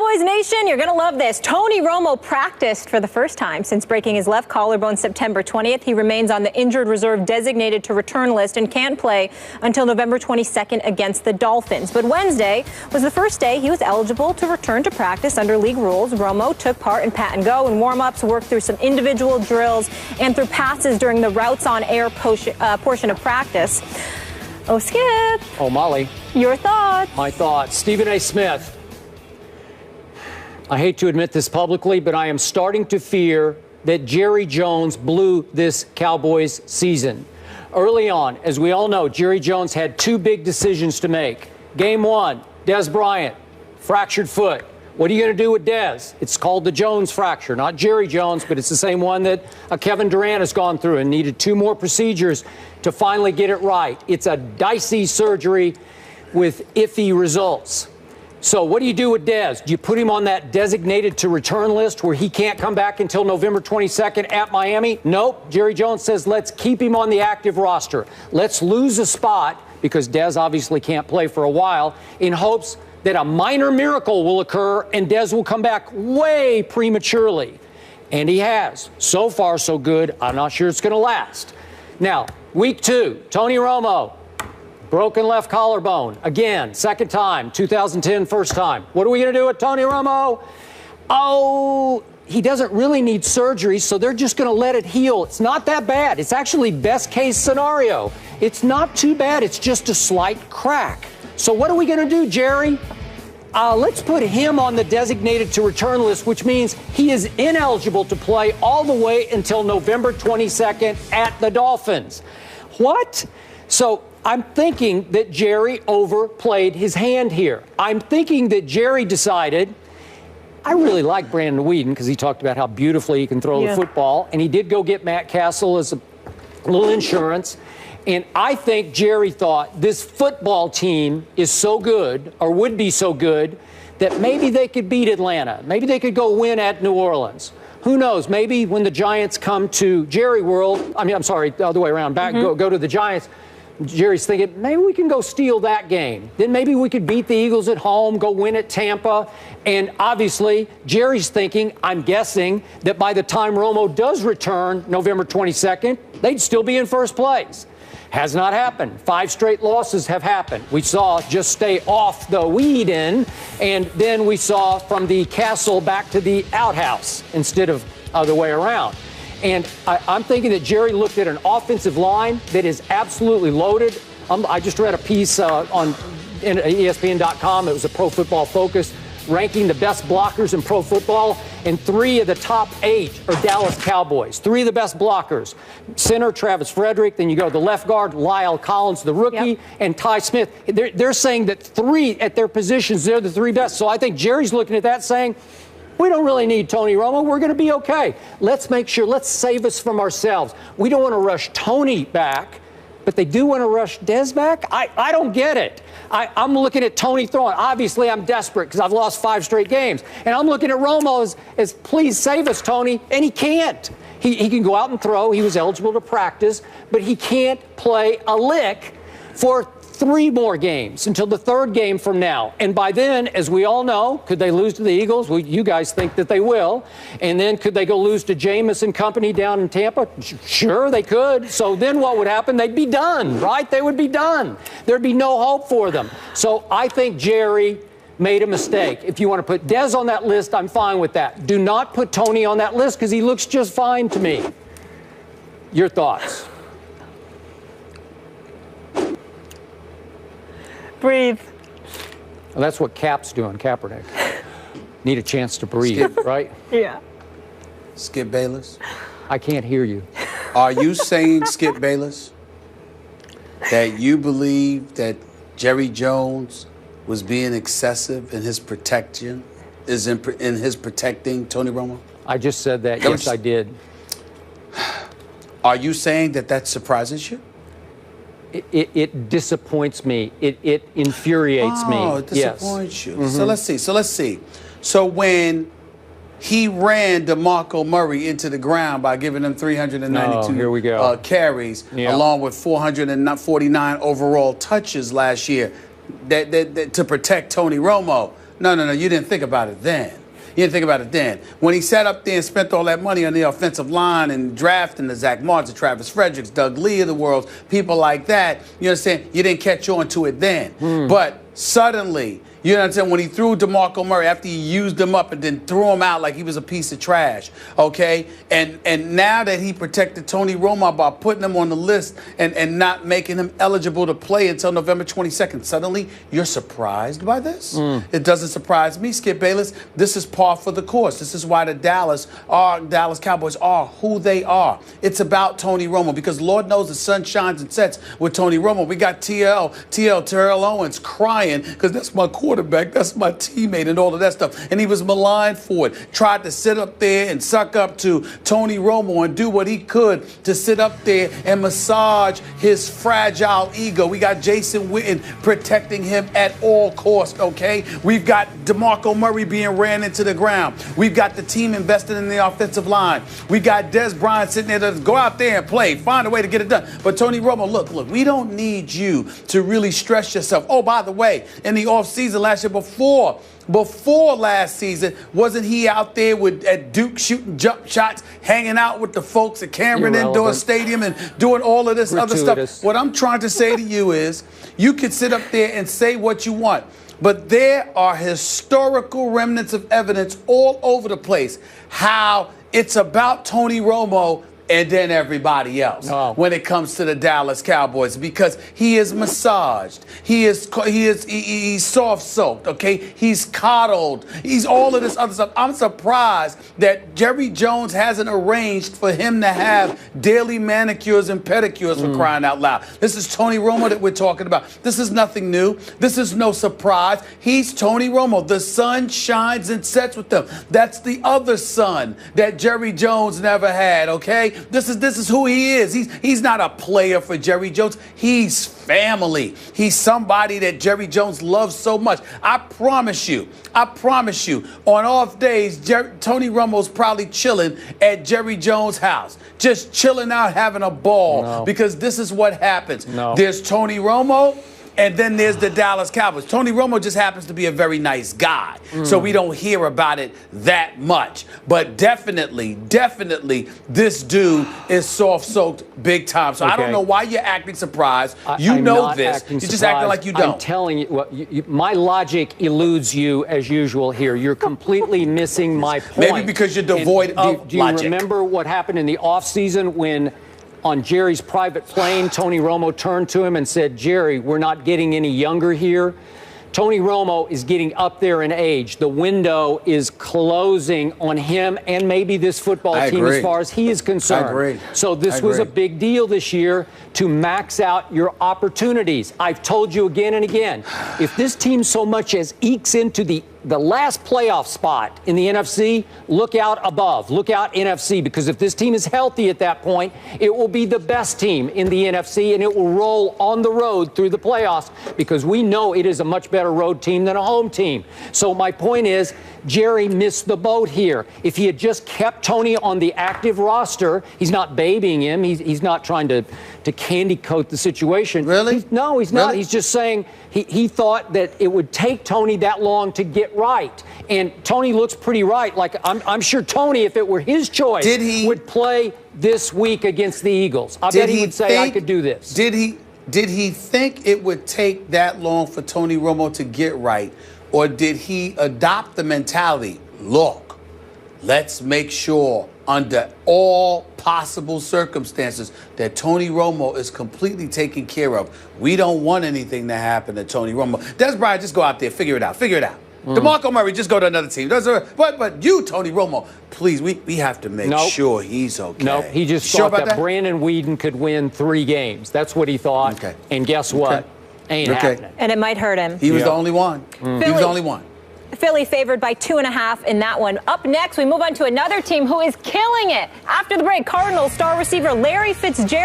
Cowboys Nation, you're going to love this. Tony Romo practiced for the first time since breaking his left collarbone September 20th. He remains on the injured reserve designated to return list and can't play until November 22nd against the Dolphins. But Wednesday was the first day he was eligible to return to practice under league rules. Romo took part in pat and go and warm-ups, worked through some individual drills and threw passes during the routes on air portion of practice. Oh, Skip. Oh, Molly. Your thoughts. My thoughts. Stephen A. Smith. I hate to admit this publicly, but I am starting to fear that Jerry Jones blew this Cowboys season. Early on, as we all know, Jerry Jones had two big decisions to make. Game one, Dez Bryant, fractured foot. What are you going to do with Dez? It's called the Jones fracture, not Jerry Jones, but it's the same one that Kevin Durant has gone through and needed two more procedures to finally get it right. It's a dicey surgery with iffy results. So what do you do with Dez? Do you put him on that designated to return list where he can't come back until November 22nd at Miami? Nope. Jerry Jones says let's keep him on the active roster. Let's lose a spot, because Dez obviously can't play for a while, in hopes that a minor miracle will occur and Dez will come back way prematurely. And he has. So far, so good. I'm not sure it's going to last. Now, week two, Tony Romo. Broken left collarbone. Again, second time, 2010, first time. What are we going to do with Tony Romo? Oh, he doesn't really need surgery, so they're just going to let it heal. It's not that bad. It's actually best case scenario. It's not too bad. It's just a slight crack. So what are we going to do, Jerry? Let's put him on the designated to return list, which means he is ineligible to play all the way until November 22nd at the Dolphins. What? So I'm thinking that Jerry overplayed his hand here. I'm thinking that Jerry decided, I really like Brandon Weeden because he talked about how beautifully he can throw the football, and he did go get Matt Castle as a little insurance. And I think Jerry thought this football team is so good, or would be so good, that maybe they could beat Atlanta. Maybe they could go win at New Orleans. Who knows? Maybe when the Giants come to Jerry World, the other way around, go to the Giants, Jerry's thinking, maybe we can go steal that game. Then maybe we could beat the Eagles at home, go win at Tampa. And obviously, Jerry's thinking, I'm guessing, that by the time Romo does return November 22nd, they'd still be in first place. Has not happened. 5 straight losses have happened. We saw just stay off the Weeden, and then we saw from the castle back to the outhouse instead of other way around. And I'm thinking that Jerry looked at an offensive line that is absolutely loaded. I just read a piece on ESPN.com. It was a Pro Football Focus ranking the best blockers in pro football, and 3 of the top 8 are Dallas Cowboys. 3 of the best blockers. Center, Travis Frederick. Then you go to the left guard, Lyle Collins, the rookie, and Ty Smith. They're saying that 3 at their positions, they're the 3 best. So I think Jerry's looking at that saying, we don't really need Tony Romo. We're going to be okay. Let's make sure, let's save us from ourselves. We don't want to rush Tony back, but they do want to rush Dez back? I don't get it. I'm looking at Tony throwing. Obviously, I'm desperate because I've lost 5 straight games. And I'm looking at Romo as please save us, Tony. And he can't. He can go out and throw. He was eligible to practice, but he can't play a lick for 3 more games until the 3rd game from now. And by then, as we all know, could they lose to the Eagles? Well, you guys think that they will. And then could they go lose to Jameis and company down in Tampa? Sure, they could. So then what would happen? They'd be done, right? They would be done. There'd be no hope for them. So I think Jerry made a mistake. If you want to put Dez on that list, I'm fine with that. Do not put Tony on that list because he looks just fine to me. Your thoughts? Breathe. Well, that's what Cap's doing, Kaepernick. Need a chance to breathe, right? Yeah. Skip Bayless? I can't hear you. Are you saying, Skip Bayless, that you believe that Jerry Jones was being excessive in his protection, in his protecting Tony Romo? I just said that. Yes, I did. Are you saying that that surprises you? It disappoints me. It infuriates me. Oh, it disappoints you. Mm-hmm. So let's see. So when he ran DeMarco Murray into the ground by giving him 392 carries, along with 449 overall touches last year, that to protect Tony Romo. You didn't think about it then. You didn't think about it then. When he sat up there and spent all that money on the offensive line and drafting the Zach Martin, Travis Fredericks, Doug Lee of the world, people like that, you understand? You didn't catch on to it then. But suddenly, you know what I'm saying? When he threw DeMarco Murray after he used him up and then threw him out like he was a piece of trash, okay? And now that he protected Tony Romo by putting him on the list and not making him eligible to play until November 22nd, suddenly you're surprised by this? It doesn't surprise me, Skip Bayless. This is par for the course. This is why the Dallas Cowboys are who they are. It's about Tony Romo because Lord knows the sun shines and sets with Tony Romo. We got Terrell Owens crying because that's my quarterback, that's my teammate and all of that stuff. And he was maligned for it. Tried to sit up there and suck up to Tony Romo and do what he could to sit up there and massage his fragile ego. We got Jason Witten protecting him at all costs, okay? We've got DeMarco Murray being ran into the ground. We've got the team invested in the offensive line. We got Des Bryant sitting there to go out there and play, find a way to get it done. But Tony Romo, look, we don't need you to really stress yourself. Oh, by the way, in the offseason last year before last season, wasn't he out there at Duke shooting jump shots, hanging out with the folks at Cameron Indoor Stadium and doing all of this other stuff? What I'm trying to say to you is you can sit up there and say what you want, but there are historical remnants of evidence all over the place how it's about Tony Romo and then everybody else when it comes to the Dallas Cowboys, because he is massaged, he's soft soaked, okay, he's coddled, he's all of this other stuff. I'm surprised that Jerry Jones hasn't arranged for him to have daily manicures and pedicures for crying out loud. This is Tony Romo that we're talking about. This is nothing new. This is no surprise. He's Tony Romo. The sun shines and sets with them. That's the other son that Jerry Jones never had, okay? This is who he is. He's not a player for Jerry Jones. He's family. He's somebody that Jerry Jones loves so much. I promise you, on off days, Tony Romo's probably chilling at Jerry Jones' house, just chilling out, having a ball, because this is what happens. There's Tony Romo, and then there's the Dallas Cowboys. Tony Romo just happens to be a very nice guy, so we don't hear about it that much. But definitely, this dude is soft-soaked big time. So I don't know why you're acting surprised. You know this. You're just acting like you don't. I'm telling you, my logic eludes you as usual here. You're completely missing my point. Maybe because you're devoid of logic. Do you remember what happened in the offseason when on Jerry's private plane, Tony Romo turned to him and said, "Jerry, we're not getting any younger here"? Tony Romo is getting up there in age. The window is closing on him and maybe this football team as far as he is concerned. I agree. So this was a big deal this year to max out your opportunities. I've told you again and again, if this team so much as ekes into the last playoff spot in the NFC, look out above. Look out NFC, because if this team is healthy at that point, it will be the best team in the NFC, and it will roll on the road through the playoffs, because we know it is a much better road team than a home team. So my point is, Jerry missed the boat here. If he had just kept Tony on the active roster, he's not babying him. He's not trying to candy coat the situation. Really? No, he's not. He's just saying he thought that it would take Tony that long to get right. And Tony looks pretty right. Like, I'm sure Tony, if it were his choice, would play this week against the Eagles. I bet he would say, I could do this. Did he think it would take that long for Tony Romo to get right? Or did he adopt the mentality, look, let's make sure under all possible circumstances that Tony Romo is completely taken care of. We don't want anything to happen to Tony Romo. Des Bryant, just go out there, figure it out. DeMarco Murray, just go to another team. But you, Tony Romo, please, we have to make sure he's okay. No, he just thought that Brandon Weeden could win 3 games. That's what he thought. Okay. And guess what? Ain't happening. And it might hurt him. He was the only one. He was the only one. Philly favored by 2.5 in that one. Up next, we move on to another team who is killing it. After the break, Cardinals star receiver Larry Fitzgerald